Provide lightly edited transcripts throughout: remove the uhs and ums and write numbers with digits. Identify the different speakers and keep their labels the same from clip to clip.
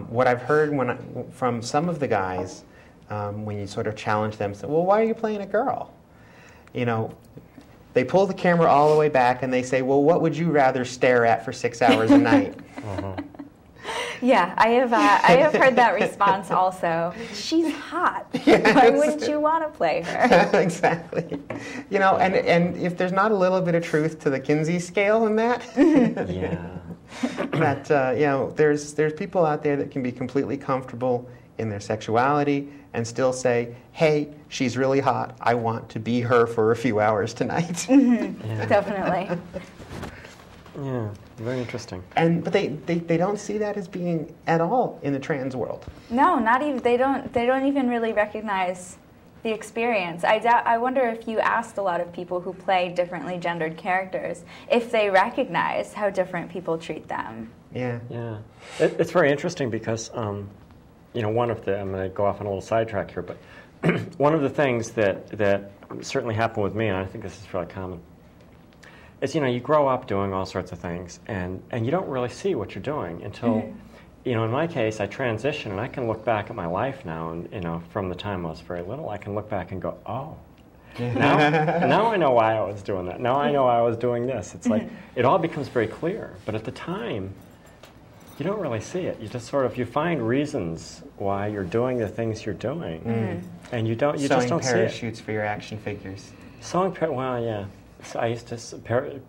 Speaker 1: What I've heard from some of the guys, when you sort of challenge them, say, well, why are you playing a girl? You know, they pull the camera all the way back and they say, well, what would you rather stare at for 6 hours a night?
Speaker 2: Yeah, I have heard that response also. She's hot. Yes. Why wouldn't you want to play her?
Speaker 1: Exactly. You know, and if there's not a little bit of truth to the Kinsey scale in that,
Speaker 3: yeah.
Speaker 1: that you know, there's people out there that can be completely comfortable in their sexuality and still say, hey, she's really hot. I want to be her for a few hours tonight.
Speaker 2: Yeah. Definitely.
Speaker 3: Yeah, very interesting.
Speaker 1: But they don't see that as being at all in the trans world.
Speaker 2: No, not even. They don't even really recognize the experience. I wonder if you asked a lot of people who play differently gendered characters if they recognize how different people treat them.
Speaker 1: Yeah.
Speaker 3: Yeah. It's very interesting because, you know, I'm going to go off on a little sidetrack here, but one of the things that certainly happened with me, and I think this is fairly common, is, you know, you grow up doing all sorts of things, and you don't really see what you're doing until, you know, in my case, I transition, and I can look back at my life now, and, you know, from the time I was very little, I can look back and go, oh, now I know why I was doing that. Now I know I was doing this. It's like, it all becomes very clear, but at the time, you don't really see it. You just sort of, you find reasons why you're doing the things you're doing, and you just don't see it.
Speaker 1: Sewing parachutes for your action figures.
Speaker 3: Well, yeah. So I used to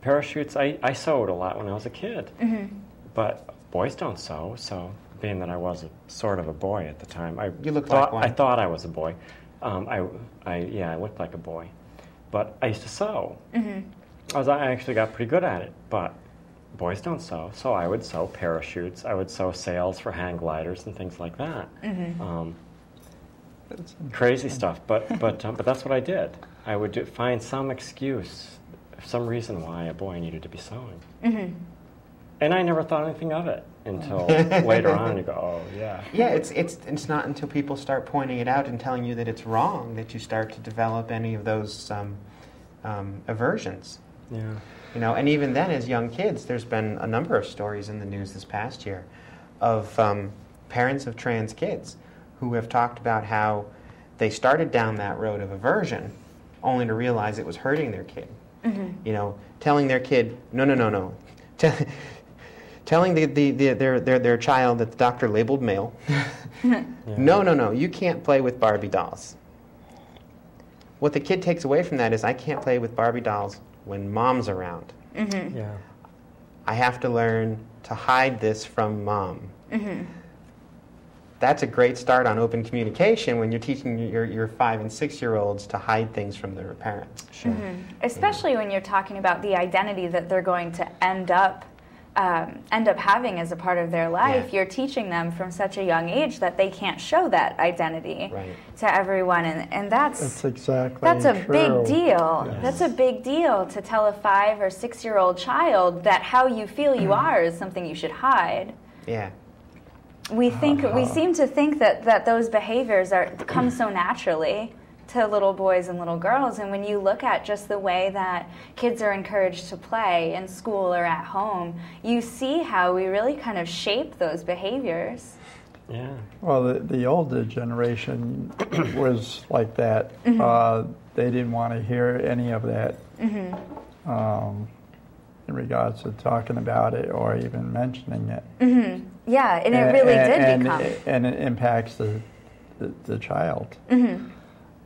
Speaker 3: parachutes. I sewed a lot when I was a kid, but boys don't sew. So being that I was sort of a boy at the time,
Speaker 1: you looked like one.
Speaker 3: I thought I was a boy. I looked like a boy, but I used to sew. I actually got pretty good at it, but boys don't sew. So I would sew parachutes. I would sew sails for hang gliders and things like that. Crazy stuff, but that's what I did. I would find some excuse, some reason why a boy needed to be sewing. And I never thought anything of it until later on. You go, oh, yeah.
Speaker 1: Yeah, it's not until people start pointing it out and telling you that it's wrong that you start to develop any of those aversions.
Speaker 3: Yeah.
Speaker 1: You know, and even then, as young kids, there's been a number of stories in the news this past year of parents of trans kids who have talked about how they started down that road of aversion only to realize it was hurting their kid. You know, telling their kid, no. Telling their child that the doctor labeled male, no, you can't play with Barbie dolls. What the kid takes away from that is, I can't play with Barbie dolls when mom's around.
Speaker 3: Yeah.
Speaker 1: I have to learn to hide this from mom. That's a great start on open communication when you're teaching your 5- and 6-year-olds to hide things from their parents.
Speaker 3: Sure.
Speaker 2: Especially when you're talking about the identity that they're going to end up having as a part of their life.
Speaker 1: Yeah.
Speaker 2: You're teaching them from such a young age that they can't show that identity to everyone, and that's
Speaker 4: exactly
Speaker 2: a big deal.
Speaker 3: Yes.
Speaker 2: That's a big deal to tell a 5- or 6-year-old child that how you feel you are is something you should hide.
Speaker 1: Yeah.
Speaker 2: We seem to think that those behaviors come so naturally to little boys and little girls, and when you look at just the way that kids are encouraged to play in school or at home, you see how we really kind of shape those behaviors.
Speaker 3: Yeah.
Speaker 4: Well, the older generation was like that. They didn't want to hear any of that in regards to talking about it or even mentioning it.
Speaker 2: Yeah, and it really did become.
Speaker 4: And it impacts the child.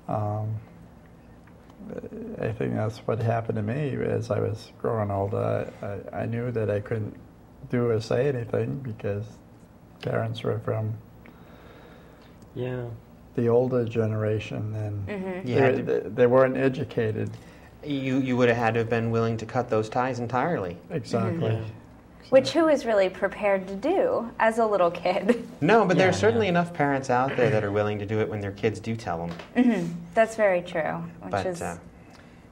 Speaker 4: I think that's what happened to me as I was growing older. I knew that I couldn't do or say anything because parents were from the older generation, and they weren't educated.
Speaker 1: You would have had to have been willing to cut those ties entirely.
Speaker 4: Exactly.
Speaker 2: Which who is really prepared to do as a little kid?
Speaker 1: No, but there's certainly enough parents out there that are willing to do it when their kids do tell them.
Speaker 2: That's very true, which is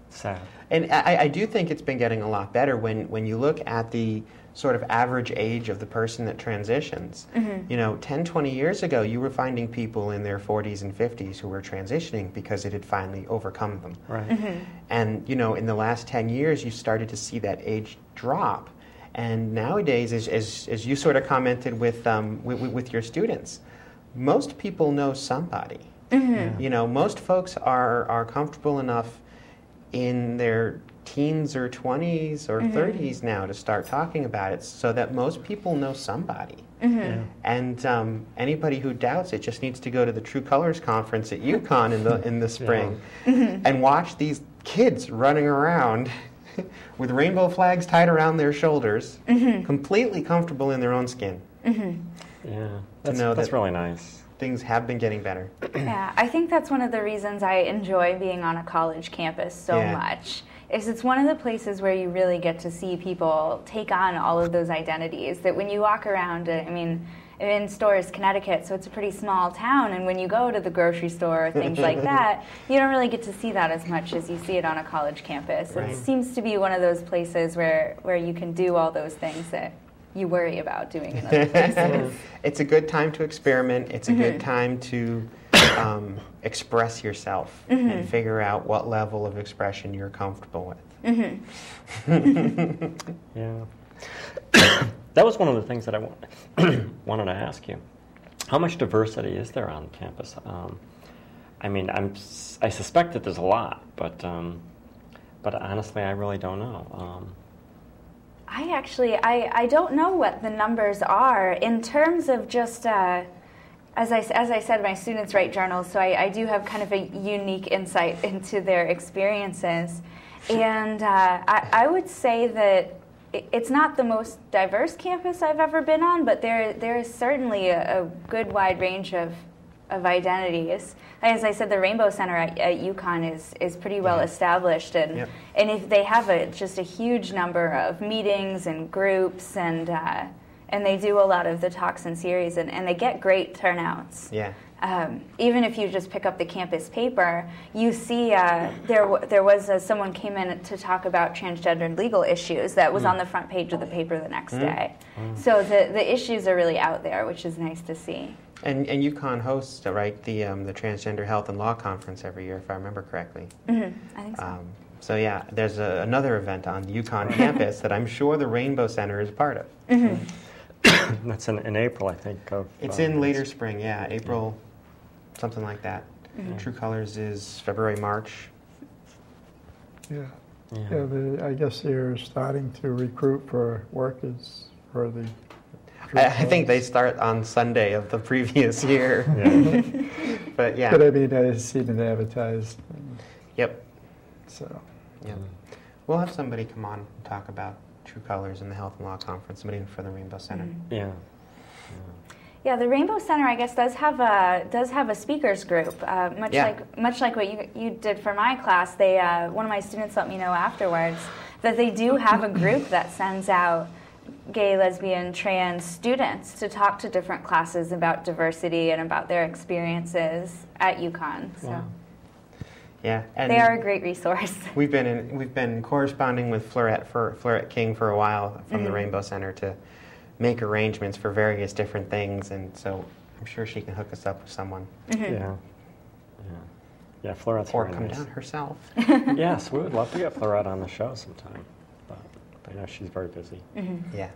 Speaker 3: sad.
Speaker 1: And I do think it's been getting a lot better when you look at the sort of average age of the person that transitions. You know, 10, 20 years ago, you were finding people in their 40s and 50s who were transitioning because it had finally overcome them.
Speaker 3: Right.
Speaker 1: And, you know, in the last 10 years, you started to see that age drop. And nowadays, as you sort of commented with your students, most people know somebody.
Speaker 2: Mm-hmm.
Speaker 1: You know, most folks are comfortable enough in their teens or 20s or 30s now to start talking about it, so that most people know somebody.
Speaker 2: Mm-hmm.
Speaker 3: Yeah.
Speaker 1: And anybody who doubts it just needs to go to the True Colors conference at UConn in the spring and watch these kids running around with rainbow flags tied around their shoulders, completely comfortable in their own skin.
Speaker 3: Yeah, that's
Speaker 1: that
Speaker 3: really nice.
Speaker 1: Things have been getting better.
Speaker 2: Yeah, I think that's one of the reasons I enjoy being on a college campus so much. Is it's one of the places where you really get to see people take on all of those identities that when you walk around, I mean, in Stores, Connecticut, so it's a pretty small town, and when you go to the grocery store or things like that, you don't really get to see that as much as you see it on a college campus.
Speaker 1: Right.
Speaker 2: It seems to be one of those places where you can do all those things that you worry about doing in other places.
Speaker 1: It's a good time to experiment. It's a good time to express yourself and figure out what level of expression you're comfortable with.
Speaker 3: Yeah. That was one of the things that I wanted to ask you. How much diversity is there on campus? I mean, I suspect that there's a lot, but honestly, I really don't know.
Speaker 2: I don't know what the numbers are in terms of just, as I said, my students write journals, so I do have kind of a unique insight into their experiences. And I would say that it's not the most diverse campus I've ever been on, but there is certainly a good wide range of identities. As I said, the Rainbow Center at UConn is pretty well established, and if they have just a huge number of meetings and groups, and they do a lot of the talks and series, and they get great turnouts.
Speaker 1: Yeah.
Speaker 2: Even if you just pick up the campus paper, you see there was someone came in to talk about transgender legal issues that was on the front page of the paper the next day. So the issues are really out there, which is nice to see.
Speaker 1: And UConn hosts, right, the Transgender Health and Law Conference every year, if I remember correctly.
Speaker 2: I think so.
Speaker 1: So yeah, there's another event on the UConn campus that I'm sure the Rainbow Center is part of.
Speaker 3: That's in April, I think.
Speaker 1: It's in later spring, April, something like that. True Colors is February, March.
Speaker 4: I guess they're starting to recruit for workers for the.
Speaker 1: I think they start on Sunday of the previous year. But yeah.
Speaker 4: But I mean, I've seen it advertised.
Speaker 1: Yep.
Speaker 4: So.
Speaker 1: Yep. We'll have somebody come on and talk about True Colors and the Health and Law Conference, somebody for the Rainbow Center.
Speaker 2: Yeah, the Rainbow Center, I guess, does have a speakers group, much like what you did for my class. They one of my students let me know afterwards that they do have a group that sends out gay, lesbian, trans students to talk to different classes about diversity and about their experiences at UConn. So.
Speaker 3: Wow.
Speaker 1: Yeah, and
Speaker 2: they are a great resource.
Speaker 1: We've been corresponding with Florette King for a while from the Rainbow Center to make arrangements for various different things, and so I'm sure she can hook us up with someone.
Speaker 3: Yeah, Florette's
Speaker 1: or
Speaker 3: very
Speaker 1: come
Speaker 3: nice.
Speaker 1: down herself.
Speaker 3: Yes, we would love to get Florette on the show sometime, but I know she's very busy.
Speaker 1: Yeah.